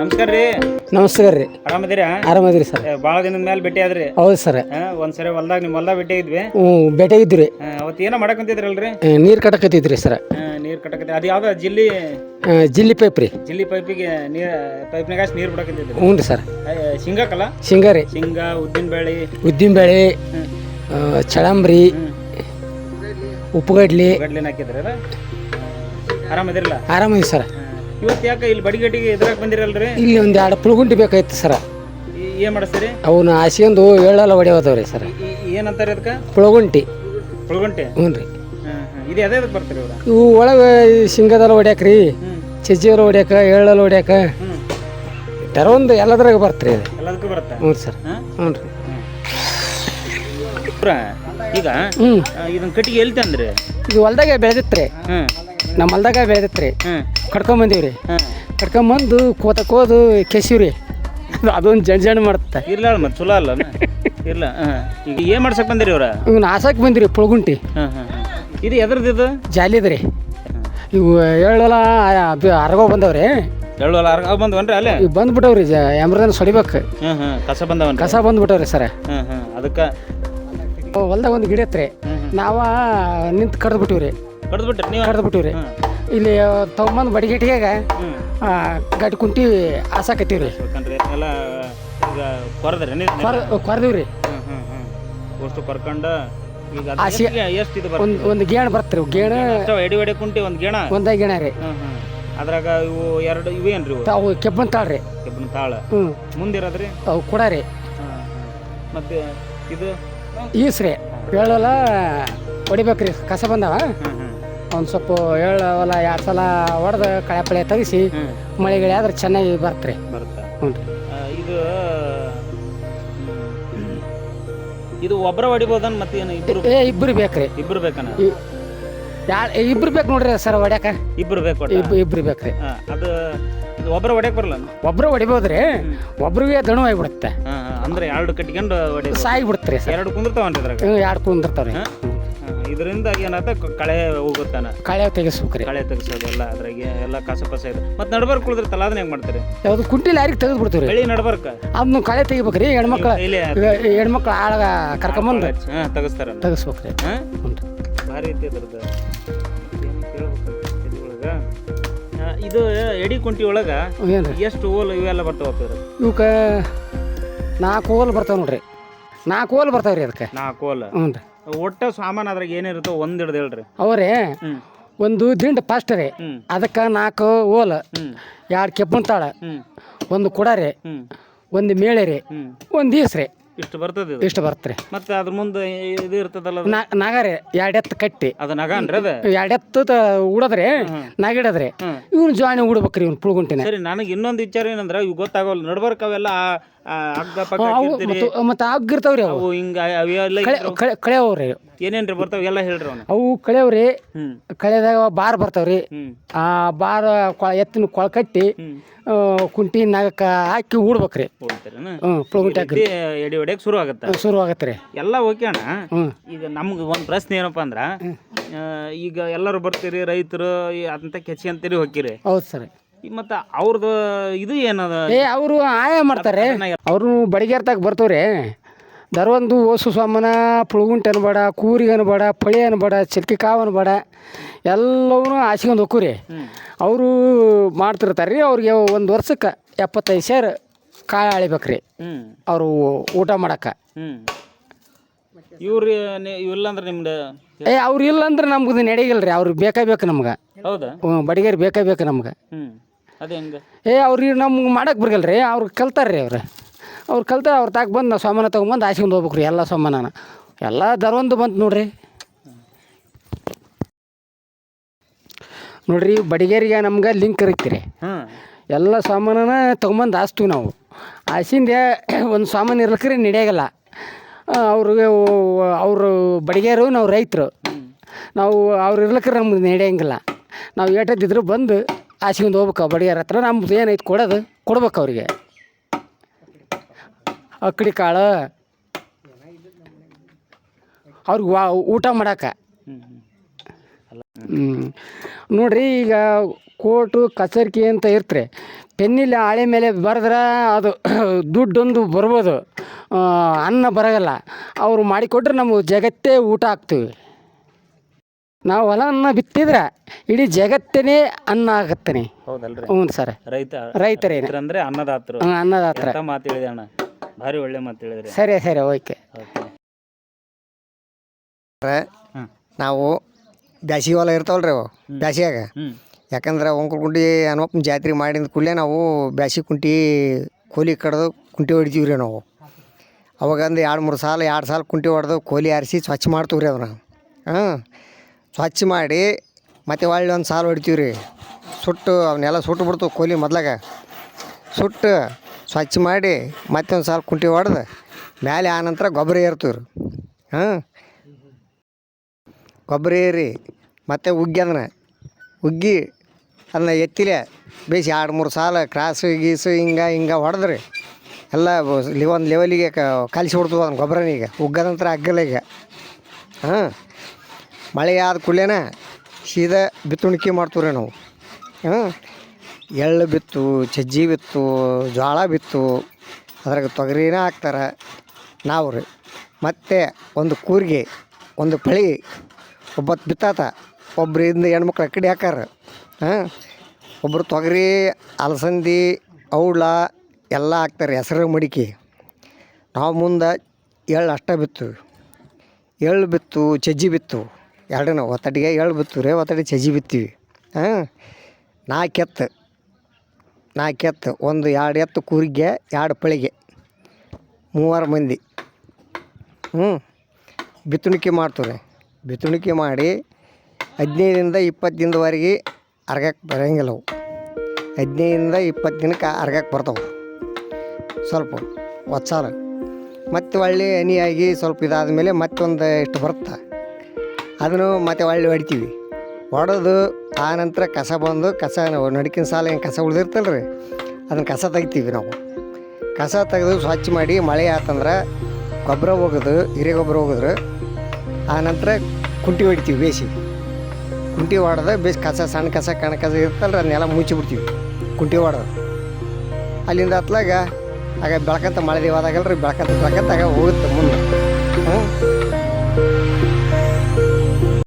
ನಮಸ್ಕಾರ ರೀ. ನಮಸ್ಕಾರ ರೀ. ಆರಾಮದಿರಾ? ಆರಾಮದಿರಿ ಸರ್. ಭಾಳ ದಿನದ ಮೇಲೆ ಭೇಟಿ ಆದ್ರಿ. ಹೌದು ಸರ್. ಒಂದ್ಸರಿ ಹೊಲ್ದಾಗ ನಿಮ್ಮ ಹೊಲ್ದಾಗ ಭೇಟಿ ಇದ್ವಿ. ಭೇಟಿ ಇದ್ರಿ. ಅವತ್ತು ಏನೋ ಮಾಡಕಂತಿದ್ರಲ್ರಿ? ನೀರು ಕಟ್ಟಕತ್ತಿದ್ರಿ ಸರ್. ನೀರು ಕಟ್ಟಕತ್ತಿ ಅದು ಯಾವ್ದು ಜಿಲ್ಲಿ ಜಿಲ್ಲಿ ಪೈಪ್ ರೀ. ಜಿಲ್ಲಿ ಪೈಪಿಗೆ ನೀರು ಪೈಪ್ನಾಗ ನೀರು ಬಿಡಕತ್ತಿದ್ರಿ. ಹ್ಞೂ ರೀ ಸರ್. ಶೇಂಗಾಕಲ್ಲ? ಶೇಂಗಾ ರೀ. ಶೇಂಗಾ, ಉದ್ದಿನಬೇಳೆ, ಚಳಂಬ್ರಿ, ಉಪ್ಪುಗಡ್ಲಿ ಹಾಕಿದ್ರಿ. ಆರಾಮದಿರಲ್ಲ? ಆರಾಮದಿ ಸರ್. ಇವತ್ತು ಯಾಕೆ ಇಲ್ಲಿ ಬಡಿಗಟ್ಟಿಗೆ ಎದುರಾಗ ಬಂದಿರಲ್ರಿ? ಇಲ್ಲಿ ಒಂದು 2 ಪುಳುಗುಂಟಿ ಬೇಕಾಯ್ತು ಸರ್. ಏನು ಮಾಡಿಸ್ತೀರಿ? ಅವನ್ನ ಹಾಸ್ಕೊಂಡು ಎಳ್ಳಲ್ಲ ಹೊಡೆಯೋದವ್ರಿ ಸರ್. ಏನಂತಾರೆ ಅದಕ್ಕೆ? ಪುಳುಗುಂಟಿ. ಪುಳುಗುಂಟಿ? ಹ್ಞೂ ರೀ. ಇದು ಅದೇ ಬರ್ತೀರಿ ಇವ್ರು? ಇವು ಒಳಗೆ ಶೇಂಗಾದಲ್ಲ ಹೊಡ್ಯಾಕ್ರಿ, ಚಜ್ಜಿಯಲ್ಲ ಹೊಡ್ಯಾಕ, ಎಳ್ಳಲ್ಲ ಹೊಡ್ಯಾಕ ಒಂದು ಎಲ್ಲದ್ರಾಗ ಬರ್ತೀರಿ. ಎಲ್ಲದಕ್ಕೂ ಬರುತ್ತೆ? ಹ್ಞೂ ಸರ್. ಹ್ಞೂ ರೀ. ಈಗ ಇದನ್ನ ಕಟ್ಟಿಗೆ ಎಲ್ಲಿ ತಂದ್ರಿ? ಇದು ಹೊಲ್ದಾಗ ಬೆಳೆದಿತ್ತು ರೀ. ನಮ್ಮ ಹೊಲ್ದಾಗ ಬೆಳೆದಿತ್ತು ರೀ. ಕಟ್ಕೊಂಬಂದೀವಿ ರೀ. ಕಟ್ಕೊಂಬಂದು ಕೋದು ಕೆಸಿವ್ರಿ. ಅದೊಂದು ಜಂಜಾಣ ಮಾಡುತ್ತೆ. ಇಲ್ಲ ಮತ್ತೆ ಚಲೋ ಅಲ್ಲ ಇಲ್ಲ. ಈಗ ಏನು ಮಾಡ್ಸಕ್ ಬಂದಿರಿ ಇವ್ರ? ಇವ್ನ ಹಾಸಕ್ಕೆ ಬಂದಿರಿ ಪುಳುಗುಂಟಿ. ಇದು ಎದ್ರದ್ದು? ಇದು ಜಾಲಿದ ರೀ. ಇವು ಎಳ್ಳಲ್ಲ ಅರ್ಗೋ ಬಂದವ್ರಿ. ಎಳ್ಳಲ್ಲ ಅರ್ಗ ಬಂದವನ್ರಿ? ಅಲ್ಲೇ ಈಗ ಬಂದ್ಬಿಟ್ಟವ್ರಿ. ಎಮ್ರದನ್ನ ಸೊಡಿಬೇಕು. ಕಸ ಬಂದವನ್? ಕಸ ಬಂದ್ಬಿಟ್ಟವ್ರಿ ಸರ್. ಅದಕ್ಕೆ ಹೊಲ್ದಾಗ ಒಂದು ಗಿಡ ಐತ್ರಿ. ನಾವ ನಿಂತು ಕಡ್ದ್ಬಿಟ್ಟಿವ್ರಿ. ಕಡ್ದ್ಬಿಟ್ರಿ ನೀವು? ಕಡ್ದ್ಬಿಟ್ಟಿವ್ರಿ. ಇಲ್ಲಿ ತಗೊಂಬಂದು ಬಡಿಗೆಟಿಯಾಗ ಗಟ್ಟಿ ಕುಂಟಿ ಹಾಸಾಕತ್ತೀವ್ರಿ. ಎಲ್ಲ ಈಗ ಕೊರದ್ರಿ? ಕೊರ್ದೀವ್ರಿ. ಅಷ್ಟು ಕೊರ್ಕೊಂಡು ಈಗ ಎಷ್ಟು ಇದು ಒಂದು ಗೇಣ ಬರ್ತೀರಿ. ಗೇಣ ಎಡಿ ಎಡೆ ಕುಂಟಿ ಒಂದು ಗೇಣ? ಒಂದೇ ಗೇಣ ರೀ. ಅದ್ರಾಗ ಇವು ಎರಡು ಇವೇನ್ರಿ? ಅವು ಕೆಬ್ಬನ ತಾಳ್ರಿ. ಕೆಬ್ಬನ ತಾಳ. ಮುಂದಿರೋದ್ರಿ ಅವು ಕೂಡ ರೀ. ಮತ್ತೆ ಇದು ಈಸ್ರಿ ಎಳ್ಳಲ್ಲ ಹೊಡಿಬೇಕ್ರಿ. ಕಸ ಬಂದವ ಒಂದು ಸ್ವಲ್ಪ ಎಳ್ಳವಲ್ಲ 2 ಸಲ ಹೊಡೆದು ಕಳೆ ಪಳೆ ತೆಗಿಸಿ ಮಳೆಗಳು ಆದ್ರೆ ಚೆನ್ನಾಗಿ ಬರ್ತ್ರಿ. ಬರುತ್ತೆ. ಹ್ಞೂ ರೀ. ಇದು ಒಬ್ಬರ ಹೊಡಿಬೋದನ್? ಮತ್ತೆ ಏನು ಇಬ್ರು? ಇಬ್ಬರು ಬೇಕ್ರಿ. ಇಬ್ರು ಬೇಕನ? ಇಬ್ರು ಬೇಕು ನೋಡ್ರಿ ಸರ್ ಹೊಡ್ಯಾಕ. ಇಬ್ರು ಬೇಕು? ಇಬ್ರು ಬೇಕ್ರಿ. ಅದು ಒಬ್ಬರ ಹೊಡ್ಯಾಕ ಬರಲ್ಲ? ಒಬ್ರು ಹೊಡಿಬೋದ್ರಿ. ಒಬ್ರಿಗೆ ದಣು ಆಗಿಬಿಡುತ್ತೆ. ಅಂದ್ರೆ 2 ಕಟ್ಕೊಂಡು ಹೊಡಿ ಸಾಯಿ ಬಿಡ್ತೀರಿ ಸರ್. 2 ಕುಂದಿರ್ತಾವನ್ರಿ ಅದ್ರಾಗ? 2 ಕುಂದಿರ್ತಾವ್ರಿ. ಇದರಿಂದ ಏನಾತ ಕಳೆ ಹೋಗುತ್ತಾನ? ಕಳೆ ತೆಗಿಸ್ಬೇಕ್ರಿ. ಕಳೆ ತೆಗಿಸೋದು ಎಲ್ಲ ಅದ್ರಾಗೆ ಎಲ್ಲ ಕಸ ಪಸ ಇದೆ. ಮತ್ತೆ ನಡ್ಬರ್ಕ್ ಉಳಿದಿರ್ತಲ್ಲ ಅದನ್ನ ಹೆಂಗ್ ಮಾಡ್ತಾರೆ? ಯಾವ್ದು ಕುಂಟಿ ಲಾರಿಗೆ ತೆಗೆದು ಬಿಡ್ತೀವಿ. ಬೆಳಿ ನಡ್ಬರ್ಕ ಅದನ್ನು ಕಳೆ ತೆಗಿಬೇಕ್ರಿ. ಹೆಣ್ಮಕ್ಳು ಆಳ ಕರ್ಕೊಂಬಂದು ತೆಗಿಸ್ತಾರ? ತೆಗಿಸ್ಬೇಕ್ರಿ. ಭಾರಿ ಐತಿ ಅದ್ರದ್ದು. ಏನು ಕೇಳ್ಬೇಕು ಒಳಗ? ಇದು ಎಡಿ ಕುಂಟಿ ಒಳಗ ಎಷ್ಟು ಓಲ್ ಇವೆಲ್ಲ ಬರ್ತಾವ? ಇವಕ್ಕೆ 4 ಓಲ್ ಬರ್ತಾವ ನೋಡ್ರಿ. 4 ಓಲ್ ಬರ್ತಾವ್ರಿ ಅದಕ್ಕೆ. 4 ಓಲ್? ಹ್ಞೂ ರೀ. ಒಟ್ಟ ಸಾಮಾನು ಅದ್ರಾಗ ಏನಿರುತ್ತೋ ಒಂದು ಹಿಡ್ದು ಹೇಳ್ರಿ. ಅವರೇ ಒಂದು ದಿಂಡು ಫಸ್ಟ್ ರೀ. ಅದಕ್ಕೆ 4 ಓಲ್, 2 ಕೆಬ್ಬನ ತಾಳ, 1 ಕುಡ ರೀ, 1 ಮೇಳೆ ರೀ, 1 ಈಸ್ರಿ. ಇಷ್ಟು ಬರ್ತದೆ? ಇಷ್ಟು ಬರ್ತರಿ. ಮತ್ತೆ ಅದ್ರ ಮುಂದೆ ಇದು ಇರ್ತದಲ್ಲ ನಾಗ ರೀ. 2 ಎತ್ತು ಕಟ್ಟಿ ಅದು ನಗ ಅನ್ರಿ? ಅದ 2 ಎತ್ತು ಉಡದ್ರಿ. ನಾಗಿಡದ್ರಿ. ಇವ್ನು ಜಾಣಿ ಉಡ್ಬೇಕ್ರಿ ಇವ್ನು ಪುಳುಗುಂಟಿನ. ಸರಿ, ನನಗೆ ಇನ್ನೊಂದು ವಿಚಾರ ಏನಂದ್ರೆ ಇವು ಗೊತ್ತಾಗೋಲ್ಲ. ನಡ್ಬರ್ಕ ಅವೆಲ್ಲ ಹಗ್ಗ ಪಕ್ಕ ಮತ್ತೆ ಆಗಿರ್ತಾವ್ರಿ. ಅವು ಹಿಂಗ ಅವೆಲ್ಲ ಕಳೆಯವ್ರಿ. ಏನೇನ್ರಿ ಬರ್ತಾವ ಎಲ್ಲ ಹೇಳ್ರಿ? ಅವನು ಅವು ಕಳೆಯವ್ರಿ. ಕಳೆದಾಗ ಬಾರ್ ಬರ್ತಾವ್ರಿ. ಆ ಬಾರ್ ಎತ್ತಿನ ಕೊಳ ಕಟ್ಟಿ ಕುಂಟಿ ನಾಗಕ್ಕ ಹಾಕಿ ಉಡ್ಬೇಕ್ರಿ. ಪುಳುಗುಂಟಿ ಹಾಕಿ ಎಡಿ ಹೊಡ್ಯಾಕ ಶುರು ಆಗತ್ತೆ. ಎಲ್ಲ ಓಕೆ ಅಣ್ಣ. ಈಗ ನಮ್ಗೆ ಒಂದು ಪ್ರಶ್ನೆ ಏನಪ್ಪಾ ಅಂದ್ರ, ಈಗ ಎಲ್ಲರೂ ಬರ್ತೀರಿ ರೈತರು ಅಂತ ಕೆಚಿ ಅಂತೀರಿ ಹೋಗಿರಿ. ಹೌದು ಸರ್. ಮತ್ತ ಅವ್ರದ್ದು ಇದು ಏನದ? ಅವರು ಆಯ ಮಾಡ್ತಾರೆ. ಅವರು ಬಡಿಗೇರ್ತಾಗ ಬರ್ತವ್ರಿ. ದರೊಂದು ಓಸು ಸ್ವಾಮನ ಪುಳುಗುಂಟಿ ಅನ್ಬೇಡ, ಕೂರಿಗೆ ಅನ್ಬೇಡ, ಪಳಿ ಅನ್ಬೇಡ, ಚಿಲ್ಕಿ ಕಾವು ಅನ್ಬೇಡ, ಎಲ್ಲವೂ ಹಾಸ್ಕೊಂಡು ಹೋಗ್ರಿ. ಅವರು ಮಾಡ್ತಿರ್ತಾರೆ ರೀ. ಅವ್ರಿಗೆ 1 ವರ್ಷಕ್ಕೆ 75,000 ಕಾಳು ಆಳಿಬೇಕ್ರಿ ಅವರು ಊಟ ಮಾಡಕ್ಕೆ. ಇವ್ರಿ ಇವೆಲ್ಲ ಅಂದ್ರೆ ನಿಮ್ದು ಅವ್ರು ಇಲ್ಲ ಅಂದ್ರೆ ನಮ್ಗೆ ನಡೆಯಲ್ಲ ರೀ. ಅವ್ರಿಗೆ ಬೇಕು ನಮ್ಗೆ. ಹೌದಾ? ಬಡಿಗೇರಿ ಬೇಕು ನಮ್ಗೆ. ಅದೇ ಹೆಂಗೆ? ಅವ್ರಿಗೆ ನಮ್ಗೆ ಮಾಡಕ್ಕೆ ಬರಗಲ್ಲ ರೀ. ಅವ್ರು ಕಲ್ತಾರೆ ರೀ. ಅವ್ರು ಕಲ್ತಾರೆ. ಅವ್ರು ತಾಕ ಬಂದು ನಾವು ಸಾಮಾನು ತೊಗೊಂಬಂದು ಹಾಸ್ಕೊಂಡು ಹೋಗ್ಬೇಕ್ರಿ. ಎಲ್ಲ ಸಾಮಾನ ಎಲ್ಲ ದರೊಂದು ಬಂತು ನೋಡ್ರಿ. ಬಡಿಗೇರಿಗೆ ನಮ್ಗೆ ಲಿಂಕ್ ಇರ್ತೀರಿ. ಎಲ್ಲ ಸಾಮಾನ ತೊಗೊಂಬಂದು ಹಾಸ್ತೀವಿ ನಾವು. ಹಾಸಿಂದ ಒಂದು ಸಾಮಾನು ಇರ್ಲಿಕ್ರಿ ನಡೆಯಲ್ಲ. ಅವರು ಬಡಿಗೇರು, ನಾವು ರೈತರು. ನಾವು ಅವ್ರು ಇರ್ಲಿಕ್ರೆ ನಮ್ಗೆ ನಡೆಯಂಗಿಲ್ಲ. ನಾವು ಏಟದಿದ್ರು ಬಂದು ಹಾಸ್ಕೊಂಡು ಹೋಗ್ಬೇಕು ಬಡಿಗೇರ ಹತ್ರ. ನಮ್ದು ಏನೈತೆ ಕೊಡ್ಬೇಕು ಅವ್ರಿಗೆ. ಅಕ್ಕಡಿ ಕಾಳು ಅವ್ರಿಗೆ ಊಟ ಮಾಡಕ್ಕೆ. ನೋಡ್ರಿ, ಈಗ ಕೋರ್ಟು ಕಚೇರಿ ಅಂತ ಇರ್ತಾರೆ. ಪೆನ್ನಿಲ್ಲ ಹಾಳೆ ಮೇಲೆ ಬರೆದ್ರೆ ಅದು ದುಡ್ಡೊಂದು ಬರ್ಬೋದು, ಅನ್ನ ಬರೋಲ್ಲ. ಅವರು ಮಾಡಿಕೊಟ್ರೆ ನಮಗೆ ಜಗತ್ತೇ ಊಟ ಹಾಕ್ತೀವಿ. ನಾವು ಹೊಲವನ್ನು ಬಿತ್ತಿದ್ರೆ ಇಡೀ ಜಗತ್ತೇ ಅನ್ನ ಆಗತ್ತೇನೆ. ಹೌದಲ್ರಿ? ಹ್ಞೂ ಸರ್. ರೈತರೇನೆ ಅಂದ್ರೆ ಅನ್ನದಾತರು. ಅನ್ನದಾತರ ಮಾತು ಹೇಳಿದೆ ಅಣ್ಣ, ಭಾರಿ ಒಳ್ಳೆ ಮಾತು ಹೇಳಿದ್ರಿ. ಸರಿ ಓಕೆ. ನಾವು ಬ್ಯಾಸಿಗೆ ಹೊಲ ಇರ್ತಾವಲ್ರಿ ಅವು ಬ್ಯಾಸಿಯಾಗ, ಯಾಕಂದ್ರೆ ಒಂಕುಂಟಿ ಹನುಮಪ್ಪನ ಜಾತ್ರೆ ಮಾಡಿದ ಕೂಡಲೇ ನಾವು ಬ್ಯಾಸಿಗೆ ಕುಂಟಿ ಕೋಲಿ ಕಡ್ದು ಕುಂಟಿ ಹೊಡಿತೀವಿ ರೀ ನಾವು. ಅವಾಗಂದು 2-3 ಸಾಲ ಕುಂಟಿ ಹೊಡೆದು ಕೋಲಿ ಆರಿಸಿ ಸ್ವಚ್ಛ ಮಾಡ್ತೀವಿ ರೀ ಅದನ್ನು. ಸ್ವಚ್ಛ ಮಾಡಿ ಮತ್ತು ಒಳ್ಳೆ ಒಂದು ಸಾಲು ಹೊಡಿತೀವಿ ರೀ. ಸುಟ್ಟು ಅವನ್ನೆಲ್ಲ ಸುಟ್ಟು ಬಿಡ್ತೀವಿ ಕೋಲಿ ಮೊದ್ಲಾಗ. ಸುಟ್ಟು ಸ್ವಚ್ಛ ಮಾಡಿ ಮತ್ತೆ ಒಂದು ಸಾಲು ಕುಂಟಿ ಹೊಡೆದು ಮೇಲೆ ಆನಂತರ ಗೊಬ್ಬರ ಏರ್ತೀವಿ ರೀ. ಗೊಬ್ಬರ ಏರಿ ಮತ್ತು ಉಗ್ಗಿ ಅದನ್ನ ಎತ್ತಿಲೆ ಬೇಯಿಸಿ 2-3 ಸಾಲ ಕ್ರಾಸು ಗೀಸು ಹಿಂಗೆ ಹೊಡೆದ್ರಿ ಎಲ್ಲ ಒಂದು ಲೆವೆಲಿಗೆ ಕಲಿಸಿ ಬಿಡ್ತದೆ ಅದನ್ನ ಗೊಬ್ಬರನ. ಈಗ ಉಗ್ಗದಂತ್ರ ಅಗ್ಗಲ್ಲ ಈಗ. ಮಳೆ ಆದ ಕೂಡಲೇನ ಸೀದಾ ಬಿತ್ತುಣಿಕೆ ಮಾಡ್ತೀವಿ ರೀ ನಾವು. ಎಳ್ಳು ಬಿತ್ತು, ಸಜ್ಜಿ ಬಿತ್ತು, ಜೋಳ ಬಿತ್ತು, ಅದ್ರಾಗ ತೊಗರಿನ ಹಾಕ್ತಾರೆ ನಾವು ರೀ. ಮತ್ತು ಒಂದು ಕೂರಿಗೆ, ಒಂದು ಪಳಿ, ಒಬ್ಬತ್ತು ಬಿತ್ತಾತ, ಒಬ್ಬರಿಂದ ಹೆಣ್ಮಕ್ಳು ಅಕ್ಕಡಿ ಹಾಕಾರ, ಒಬ್ಬರು ತೊಗರಿ, ಅಲಸಂದಿ, ಔಳ ಎಲ್ಲ ಹಾಕ್ತಾರೆ, ಹೆಸರು ಮಡಿಕೆ. ನಾವು ಮುಂದೆ ಎಳ್ಳು ಅಷ್ಟೇ ಬಿತ್ತು. ಎಳ್ಳು ಬಿತ್ತು, ಸಜ್ಜಿ ಬಿತ್ತು, ಎರಡೂ ಒತ್ತಡಿಗೆ ಎಳ್ಳು ಬಿತ್ತು ರೀ, ಒತ್ತಡಿ ಸಜ್ಜಿ ಬಿತ್ತೀವಿ. 4 ಎತ್ತು, 2 ಎತ್ತು ಕೂರಿಗೆ, 2 ಪಳಿಗೆ, 3 ಮಂದಿ ಬಿತ್ತುಣಿಕೆ ಮಾಡ್ತೀವಿ. ಬಿತ್ತುಣಿಕೆ ಮಾಡಿ 15ರಿಂದ 20 ದಿನದವರೆಗೆ ಅರ್ಗಕ್ಕೆ ಬರೋಂಗಿಲ್ಲ ಅವು. 15ರಿಂದ 20 ದಿನಕ್ಕೆ ಅರ್ಗಕ್ಕೆ ಬರ್ತಾವೆ ಸ್ವಲ್ಪ ಒತ್ಸಾಲ. ಮತ್ತು ಒಳ್ಳೆ ಹನಿಯಾಗಿ ಸ್ವಲ್ಪ ಇದಾದ ಮೇಲೆ ಮತ್ತೊಂದು ಇಷ್ಟು ಬರುತ್ತೆ, ಅದನ್ನು ಮತ್ತೆ ಒಳ್ಳೆ ಹೊಡಿತೀವಿ. ಹೊಡೆದು ಆನಂತರ ಕಸ ಬಂದು ನಡುಕಿನ ಸಾಲ ಏನು ಕಸ ಉಳಿದಿರ್ತಲ್ಲ ರೀ, ಅದನ್ನು ಕಸ ತೆಗಿತೀವಿ ನಾವು. ಕಸ ತೆಗೆದು ಸ್ವಚ್ಛ ಮಾಡಿ ಮಳೆ ಆತಂದ್ರೆ ಗೊಬ್ಬರ ಹೋಗೋದು, ಹಿರೇ ಗೊಬ್ಬರ ಹೋಗಿದ್ರೆ ಆನಂತರ ಕುಂಟಿ ಹೊಡಿತೀವಿ. ಬೇಯಿಸಿ ಕುಂಟಿ ಹೊಡೆದು ಕಸ, ಸಣ್ಣ ಕಸ ಕಣ ಕಸ ಇರ್ತಲ್ಲ ರೀ, ಅದನ್ನೆಲ್ಲ ಮುಚ್ಚಿಬಿಡ್ತೀವಿ ಕುಂಟಿ ಹೊಡೆದು. ಅಲ್ಲಿಂದ ಹತ್ಲಾಗ ಆಗ ಬೆಳ್ಕಂತ ಮಳೆ ದೇವಾದಾಗಲ್ಲ ರೀ, ಬೆಳ್ಕಂತ ಆಗ ಹೋಗುತ್ತೆ ಮುಂದೆ.